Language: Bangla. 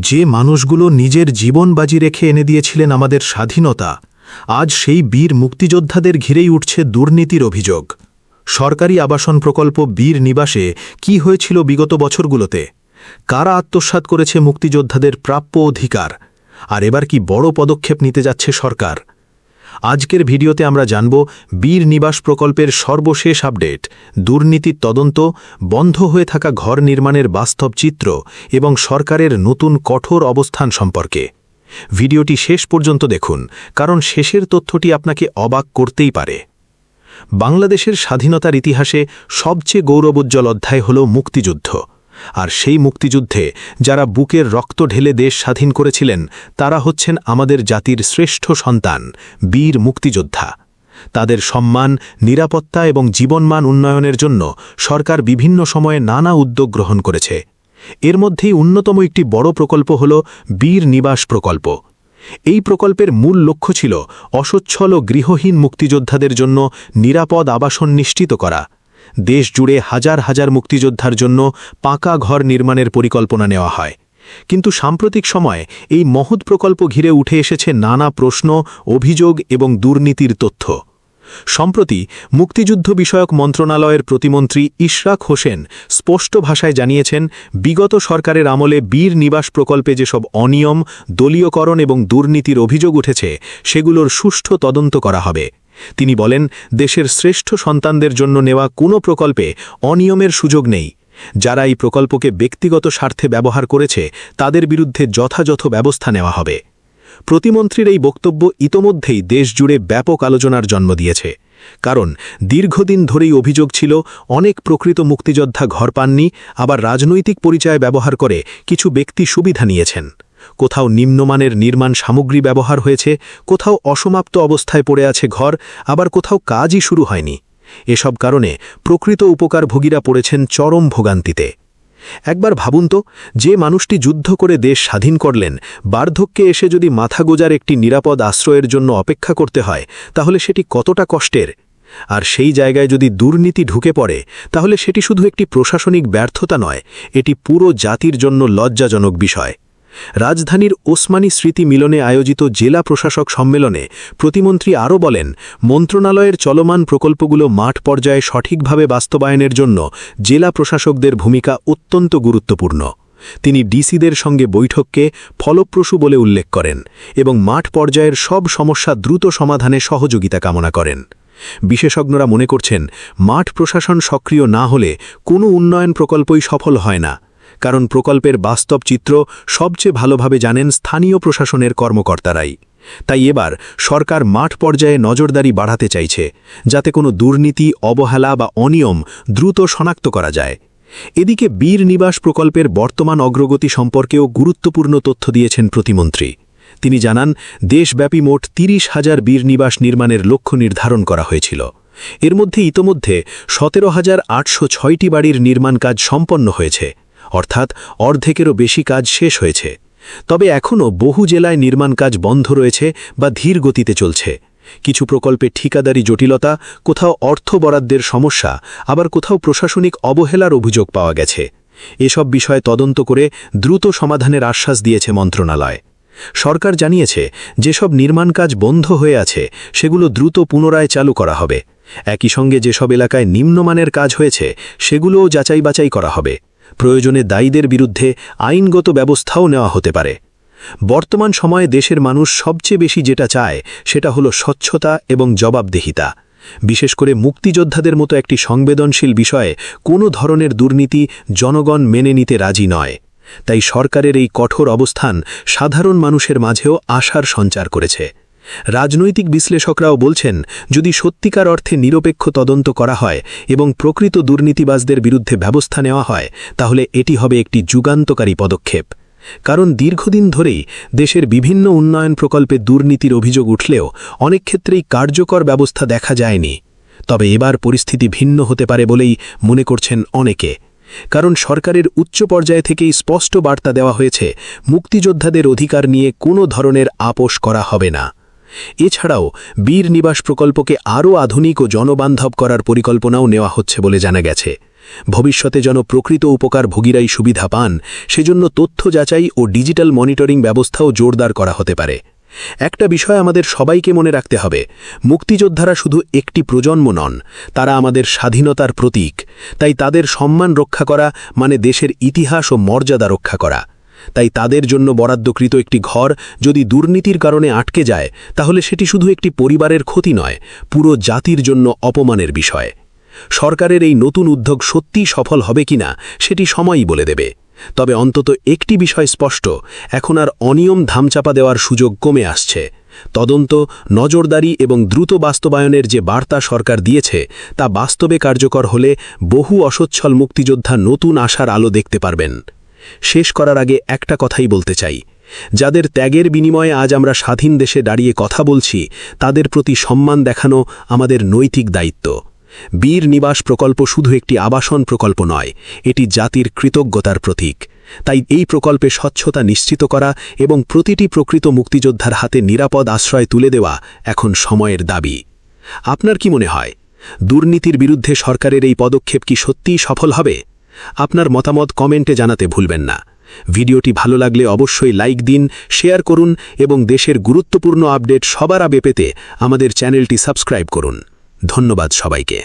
যে মানুষগুলো নিজের জীবন বাজি রেখে এনে দিয়েছিলেন আমাদের স্বাধীনতা, আজ সেই বীর মুক্তিযোদ্ধাদের ঘিরেই উঠছে দুর্নীতির অভিযোগ। সরকারি আবাসন প্রকল্প বীর নিবাসে কি হয়েছিল বিগত বছরগুলোতে? কারা আত্মসাৎ করেছে মুক্তিযোদ্ধাদের প্রাপ্য অধিকার? আর এবার কি বড় পদক্ষেপ নিতে যাচ্ছে সরকার? আজকের ভিডিওতে আমরা জানব বীর নিবাস প্রকল্পের সর্বশেষ আপডেট, দুর্নীতির তদন্ত, বন্ধ হয়ে থাকা ঘর নির্মাণের বাস্তব চিত্র এবং সরকারের নতুন কঠোর অবস্থান সম্পর্কে। ভিডিওটি শেষ পর্যন্ত দেখুন, কারণ শেষের তথ্যটি আপনাকে অবাক করতেই পারে। বাংলাদেশের স্বাধীনতার ইতিহাসে সবচেয়ে গৌরবোজ্জ্বল অধ্যায় হল মুক্তিযুদ্ধ। আর সেই মুক্তিযুদ্ধে যারা বুকের রক্ত ঢেলে দেশ স্বাধীন করেছিলেন, তারা হচ্ছেন আমাদের জাতির শ্রেষ্ঠ সন্তান, বীর মুক্তিযোদ্ধা। তাদের সম্মান, নিরাপত্তা এবং জীবনমান উন্নয়নের জন্য সরকার বিভিন্ন সময়ে নানা উদ্যোগ গ্রহণ করেছে। এর মধ্যেই অন্যতম একটি বড় প্রকল্প হল বীর নিবাস প্রকল্প। এই প্রকল্পের মূল লক্ষ্য ছিল অসচ্ছল ও গৃহহীন মুক্তিযোদ্ধাদের জন্য নিরাপদ আবাসন নিশ্চিত করা। দেশ জুড়ে হাজার হাজার মুক্তিযোদ্ধার জন্য পাকা ঘর নির্মাণের পরিকল্পনা নেওয়া হয়। কিন্তু সাম্প্রতিক সময়ে এই মহৎ প্রকল্প ঘিরে উঠে এসেছে নানা প্রশ্ন, অভিযোগ এবং দুর্নীতির তথ্য। সম্প্রতি মুক্তিযুদ্ধ বিষয়ক মন্ত্রণালয়ের প্রতিমন্ত্রী ইশরাক হোসেন স্পষ্ট ভাষায় জানিয়েছেন, বিগত সরকারের আমলে বীর নিবাস প্রকল্পে যেসব অনিয়ম, দলীয়করণ এবং দুর্নীতির অভিযোগ উঠেছে, সেগুলোর সুষ্ঠু তদন্ত করা হবে। তিনি বলেন, দেশের শ্রেষ্ঠ সন্তানদের জন্য নেওয়া কোনো প্রকল্পে অনিয়মের সুযোগ নেই। যারা এই প্রকল্পকে ব্যক্তিগত স্বার্থে ব্যবহার করেছে, তাদের বিরুদ্ধে যথাযথ ব্যবস্থা নেওয়া হবে। প্রতিমন্ত্রীর এই বক্তব্য ইতোমধ্যেই দেশজুড়ে ব্যাপক আলোচনার জন্ম দিয়েছে। কারণ দীর্ঘদিন ধরেই অভিযোগ ছিল, অনেক প্রকৃত মুক্তিযোদ্ধা ঘর পাননি, আবার রাজনৈতিক পরিচয় ব্যবহার করে কিছু ব্যক্তি সুবিধা নিয়েছেন। কোথাও নিম্নমানের নির্মাণ সামগ্রী ব্যবহার হয়েছে, কোথাও অসমাপ্ত অবস্থায় পড়ে আছে ঘর, আবার কোথাও কাজই শুরু হয়নি। এসব কারণে প্রকৃত উপকারভোগীরা পড়েছেন চরম ভোগান্তিতে। একবার ভাবুন তো, যে মানুষটি যুদ্ধ করে দেশ স্বাধীন করলেন, বার্ধক্যে এসে যদি মাথা গোজার একটি নিরাপদ আশ্রয়ের জন্য অপেক্ষা করতে হয়, তাহলে সেটি কতটা কষ্টের। আর সেই জায়গায় যদি দুর্নীতি ঢুকে পড়ে, তাহলে সেটি শুধু একটি প্রশাসনিক ব্যর্থতা নয়, এটি পুরো জাতির জন্য লজ্জাজনক বিষয়। রাজধানীর ওসমানী স্মৃতি মিলনে আয়োজিত জেলা প্রশাসক সম্মেলনে প্রতিমন্ত্রী আরও বলেন, মন্ত্রণালয়ের চলমান প্রকল্পগুলো মাঠ পর্যায়ে সঠিকভাবে বাস্তবায়নের জন্য জেলা প্রশাসকদের ভূমিকা অত্যন্ত গুরুত্বপূর্ণ। তিনি ডিসিদের সঙ্গে বৈঠককে ফলপ্রসূ বলে উল্লেখ করেন এবং মাঠ পর্যায়ের সব সমস্যা দ্রুত সমাধানে সহযোগিতা কামনা করেন। বিশেষজ্ঞরা মনে করছেন, মাঠ প্রশাসন সক্রিয় না হলে কোনো উন্নয়ন প্রকল্পই সফল হয় না। কারণ প্রকল্পের বাস্তব চিত্র সবচেয়ে ভালোভাবে জানেন স্থানীয় প্রশাসনের কর্মকর্তারাই। তাই এবার সরকার মাঠ পর্যায়ে নজরদারি বাড়াতে চাইছে, যাতে কোনো দুর্নীতি, অবহেলা বা অনিয়ম দ্রুত শনাক্ত করা যায়। এদিকে বীর নিবাস প্রকল্পের বর্তমান অগ্রগতি সম্পর্কেও গুরুত্বপূর্ণ তথ্য দিয়েছেন প্রতিমন্ত্রী। তিনি জানান, দেশব্যাপী মোট ৩০,০০০ বীর নিবাস নির্মাণের লক্ষ্য নির্ধারণ করা হয়েছিল। এর মধ্যে ইতোমধ্যে ১৭,৮০৬টি বাড়ির নির্মাণ কাজ সম্পন্ন হয়েছে, অর্থাৎ অর্ধেকেরও বেশি কাজ শেষ হয়েছে। তবে এখনও বহু জেলায় নির্মাণ কাজ বন্ধ রয়েছে বা ধীর গতিতে চলছে। কিছু প্রকল্পে ঠিকাদারি জটিলতা, কোথাও অর্থ বরাদ্দের সমস্যা, আবার কোথাও প্রশাসনিক অবহেলার অভিযোগ পাওয়া গেছে। এসব বিষয়ে তদন্ত করে দ্রুত সমাধানের আশ্বাস দিয়েছে মন্ত্রণালয়। সরকার জানিয়েছে, যেসব নির্মাণ কাজ বন্ধ হয়ে আছে, সেগুলো দ্রুত পুনরায় চালু করা হবে। একই সঙ্গে যেসব এলাকায় নিম্নমানের কাজ হয়েছে, সেগুলোও যাচাই বাছাই করা হবে। প্রয়োজনে দায়ীদের বিরুদ্ধে আইনগত ব্যবস্থাও নেওয়া হতে পারে। বর্তমান সময়ে দেশের মানুষ সবচেয়ে বেশি যেটা চায়, সেটা হলো স্বচ্ছতা এবং জবাবদিহিতা। বিশেষ করে মুক্তিযোদ্ধাদের মতো একটি সংবেদনশীল বিষয়ে কোনো ধরনের দুর্নীতি জনগণ মেনে নিতে রাজি নয়। তাই সরকারের এই কঠোর অবস্থান সাধারণ মানুষের মাঝেও আশার সঞ্চার করেছে। রাজনৈতিক বিশ্লেষকরাও বলছেন, যদি সত্যিকার অর্থে নিরপেক্ষ তদন্ত করা হয় এবং প্রকৃত দুর্নীতিবাজদের বিরুদ্ধে ব্যবস্থা নেওয়া হয়, তাহলে এটি হবে একটি যুগান্তকারী পদক্ষেপ। কারণ দীর্ঘদিন ধরেই দেশের বিভিন্ন উন্নয়ন প্রকল্পে দুর্নীতির অভিযোগ উঠলেও অনেক ক্ষেত্রেই কার্যকর ব্যবস্থা দেখা যায়নি। তবে এবার পরিস্থিতি ভিন্ন হতে পারে বলেই মনে করছেন অনেকে। কারণ সরকারের উচ্চ পর্যায় থেকেই স্পষ্ট বার্তা দেওয়া হয়েছে, মুক্তিযোদ্ধাদের অধিকার নিয়ে কোনো ধরনের আপোষ করা হবে না। এছাড়াও বীর নিবাস প্রকল্পকে আরও আধুনিক ও জনবান্ধব করার পরিকল্পনাও নেওয়া হচ্ছে বলে জানা গেছে। ভবিষ্যতে যেন প্রকৃত উপকারভোগীরাই সুবিধা পান, সেজন্য তথ্য যাচাই ও ডিজিটাল মনিটরিং ব্যবস্থাও জোরদার করা হতে পারে। একটা বিষয় আমাদের সবাইকে মনে রাখতে হবে, মুক্তিযোদ্ধারা শুধু একটি প্রজন্ম নন, তারা আমাদের স্বাধীনতার প্রতীক। তাই তাদের সম্মান রক্ষা করা মানে দেশের ইতিহাস ও মর্যাদা রক্ষা করা। তাই তাদের জন্য বরাদ্দকৃত একটি ঘর যদি দুর্নীতির কারণে আটকে যায়, তাহলে সেটি শুধু একটি পরিবারের ক্ষতি নয়, পুরো জাতির জন্য অপমানের বিষয়। সরকারের এই নতুন উদ্যোগ সত্যিই সফল হবে কিনা সেটি সময়ই বলে দেবে। তবে অন্তত একটি বিষয় স্পষ্ট, এখন আর অনিয়ম ধামচাপা দেওয়ার সুযোগ কমে আসছে। তদন্ত, নজরদারি এবং দ্রুত বাস্তবায়নের যে বার্তা সরকার দিয়েছে, তা বাস্তবে কার্যকর হলে বহু অসচ্ছল মুক্তিযোদ্ধা নতুন আশার আলো দেখতে পারবেন। শেষ করার আগে একটা কথাই বলতে চাই, যাদের ত্যাগের বিনিময়ে আজ আমরা স্বাধীন দেশে দাঁড়িয়ে কথা বলছি, তাদের প্রতি সম্মান দেখানো আমাদের নৈতিক দায়িত্ব। বীর নিবাস প্রকল্প শুধু একটি আবাসন প্রকল্প নয়, এটি জাতির কৃতজ্ঞতার প্রতীক। তাই এই প্রকল্পে স্বচ্ছতা নিশ্চিত করা এবং প্রতিটি প্রকৃত মুক্তিযোদ্ধার হাতে নিরাপদ আশ্রয় তুলে দেওয়া এখন সময়ের দাবি। আপনার কি মনে হয়, দুর্নীতির বিরুদ্ধে সরকারের এই পদক্ষেপ কি সত্যিই সফল হবে? আপনার মতামত কমেন্টে জানাতে ভুলবেন না। ভিডিওটি ভালো লাগলে অবশ্যই লাইক দিন, শেয়ার করুন এবং দেশের গুরুত্বপূর্ণ আপডেট সবার আগে পেতে আমাদের চ্যানেলটি সাবস্ক্রাইব করুন। ধন্যবাদ সবাইকে।